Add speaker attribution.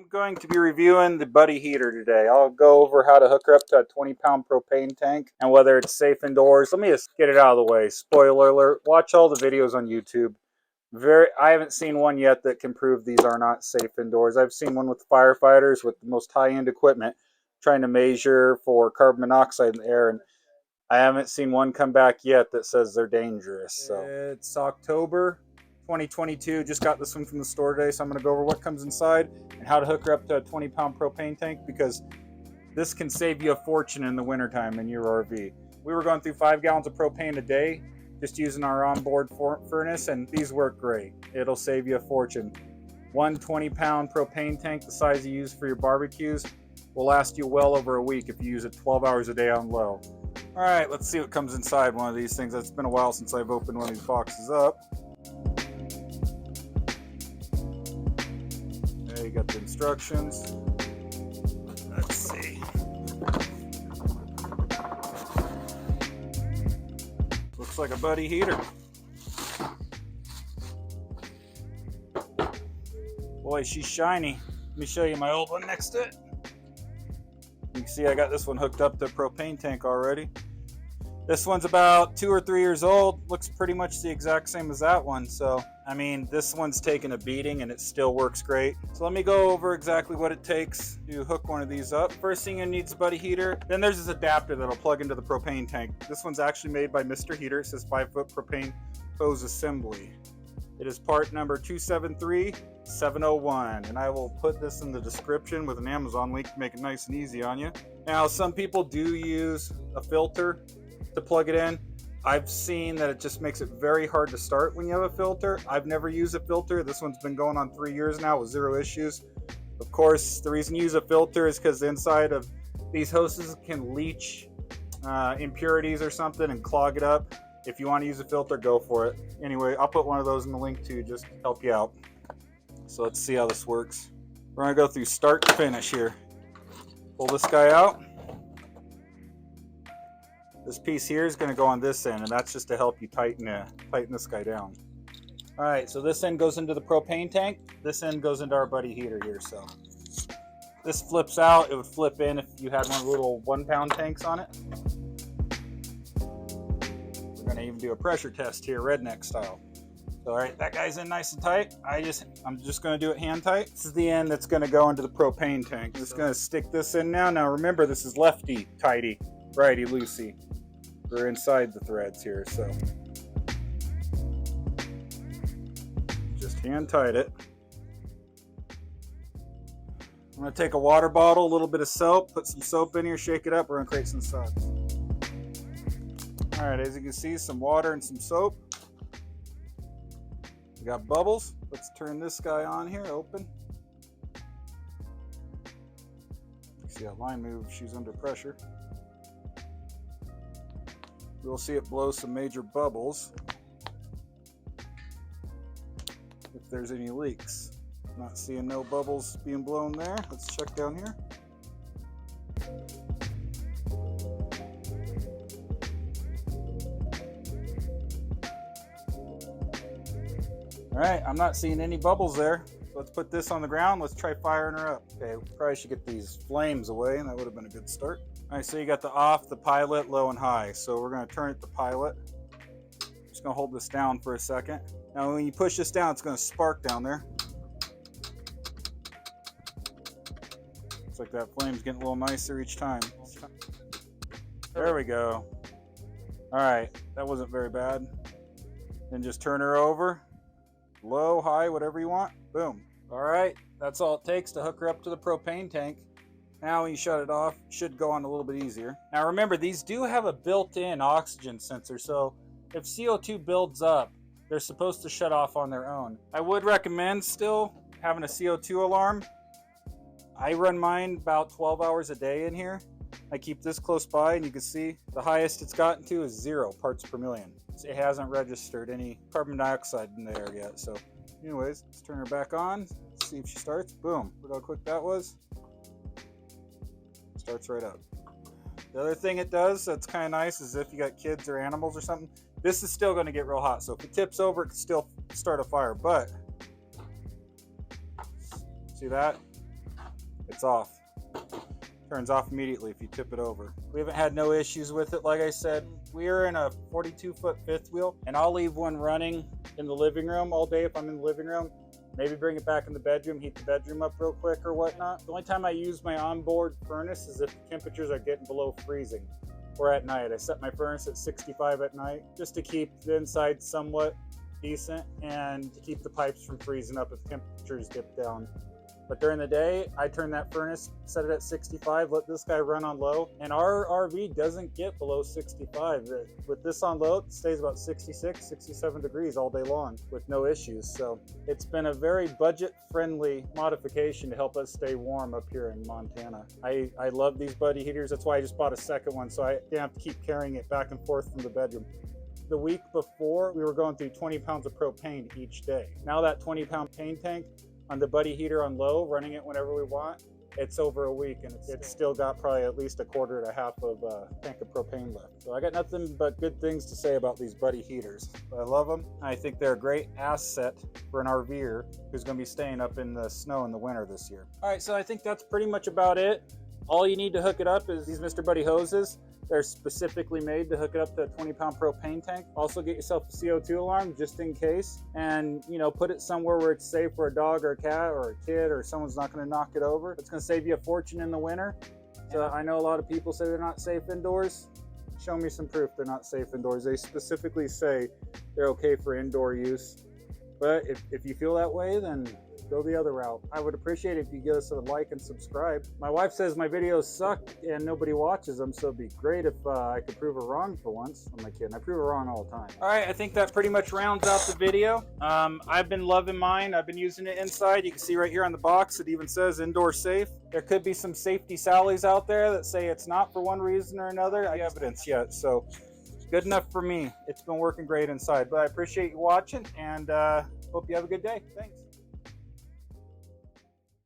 Speaker 1: I'm going to be reviewing the Buddy heater today. I'll go over how to hook her up to a 20-pound propane tank and whether it's safe indoors. Let me just get it out of the way. Spoiler alert, watch all the videos on YouTube. I haven't seen one yet that can prove these are not safe indoors. I've seen one with firefighters with the most high-end equipment trying to measure for carbon monoxide in the air, and I haven't seen one come back yet that says they're dangerous. So it's October 2022. Just got this one from the store today, so I'm going to go over what comes inside and how to hook her up to a 20-pound propane tank, because this can save you a fortune in the wintertime in your RV. We were going through 5 gallons of propane a day just using our onboard furnace, and these work great. It'll save you a fortune. One 20-pound propane tank the size you use for your barbecues will last you well over a week if you use it 12 hours a day on low. All right, let's see what comes inside one of these things. It's been a while since I've opened one of these boxes up. There you got the instructions. Let's see. Looks like a Buddy heater. Boy, she's shiny. Let me show you my old one next to it. You can see I got this one hooked up to a propane tank already. This one's about 2 or 3 years old. Looks pretty much the exact same as that one. So, I mean, this one's taken a beating and it still works great. So let me go over exactly what it takes to hook one of these up. First thing you need is a Buddy heater. Then there's this adapter that'll plug into the propane tank. This one's actually made by Mr. Heater. It says 5-foot propane hose assembly. It is part number 273701, and I will put this in the description with an Amazon link to make it nice and easy on you. Now, some people do use a filter to plug it in. I've seen that it just makes it very hard to start when you have a filter. I've never used a filter. This one's been going on 3 years now with 0 issues. Of course, the reason you use a filter is because the inside of these hoses can leach impurities or something and clog it up. If you want to use a filter, go for it. Anyway, I'll put one of those in the link too, just to help you out. So let's see how this works. We're going to go through start to finish here. Pull this guy out. This piece here is going to go on this end, and that's just to help you tighten this guy down. All right, so this end goes into the propane tank. This end goes into our Buddy heater here. So this flips out. It would flip in if you had one of the little 1-pound tanks on it. We're going to even do a pressure test here, redneck style. So, all right, that guy's in nice and tight. I'm just going to do it hand tight. This is the end that's going to go into the propane tank. Just going to stick this in now. Now remember, this is lefty tighty, righty loosey. We're inside the threads here, so just hand tight it. I'm going to take a water bottle, a little bit of soap, put some soap in here, shake it up. We're going to create some suds. All right, as you can see, some water and some soap. We got bubbles. Let's turn this guy on here, open. You see that line move, she's under pressure. We'll see it blow some major bubbles if there's any leaks. Not seeing no bubbles being blown there. Let's check down here. All right, I'm not seeing any bubbles there. Let's put this on the ground. Let's try firing her up. Okay, we probably should get these flames away, and that would have been a good start. All right, so you got the off, the pilot, low, and high. So we're going to turn it to pilot. Just going to hold this down for a second. Now, when you push this down, it's going to spark down there. Looks like that flame's getting a little nicer each time. There we go. All right, that wasn't very bad. Then just turn her over. Low, high, whatever you want. Boom. All right, that's all it takes to hook her up to the propane tank. Now when you shut it off, it should go on a little bit easier. Now remember, these do have a built-in oxygen sensor, so if CO2 builds up, they're supposed to shut off on their own. I would recommend still having a CO2 alarm. I run mine about 12 hours a day in here. I keep this close by, and you can see the highest it's gotten to is 0 parts per million. It hasn't registered any carbon dioxide in the air yet. So anyways, let's turn her back on, see if she starts. Boom, look how quick that was. Starts right up. The other thing it does that's kind of nice is if you got kids or animals or something, this is still going to get real hot. So if it tips over, it can still start a fire. But see that? it's off. Turns off immediately if you tip it over. We haven't had no issues with it. Like I said, we are in a 42-foot fifth wheel, and I'll leave one running in the living room all day if I'm in the living room. Maybe bring it back in the bedroom, heat the bedroom up real quick or whatnot. The only time I use my onboard furnace is if the temperatures are getting below freezing or at night. I set my furnace at 65 at night just to keep the inside somewhat decent and to keep the pipes from freezing up if temperatures dip down. But during the day, I turn that furnace, set it at 65, let this guy run on low, and our RV doesn't get below 65. With this on low, it stays about 66, 67 degrees all day long with no issues. So it's been a very budget-friendly modification to help us stay warm up here in Montana. I love these buddy heaters. That's why I just bought a second one, so I didn't have to keep carrying it back and forth from the bedroom. The week before, we were going through 20 pounds of propane each day. Now that 20-pound propane tank on the buddy heater on low, running it whenever we want, it's over a week and it's still got probably at least a quarter to a half of a tank of propane left. So I got nothing but good things to say about these buddy heaters. I love them. I think they're a great asset for an RVer who's going to be staying up in the snow in the winter this year. All right, so I think that's pretty much about it. All you need to hook it up is these Mr. Buddy hoses. They're specifically made to hook it up to a 20-pound propane tank. Also get yourself a CO2 alarm just in case, and put it somewhere where it's safe for a dog or a cat or a kid or someone's not going to knock it over. It's going to save you a fortune in the winter. So I know a lot of people say they're not safe indoors. Show me some proof they're not safe indoors. They specifically say they're okay for indoor use. But if you feel that way, then go the other route. I would appreciate it if you give us a like and subscribe. My wife says my videos suck and nobody watches them, so it'd be great if I could prove her wrong for once. I'm not kidding. I prove her wrong all the time. All right, I think that pretty much rounds out the video. I've been loving mine. I've been using it inside. You can see right here on the box, it even says indoor safe. There could be some safety Sallies out there that say it's not for one reason or another. I have evidence yet, so good enough for me. It's been working great inside, but I appreciate you watching and hope you have a good day. Thanks.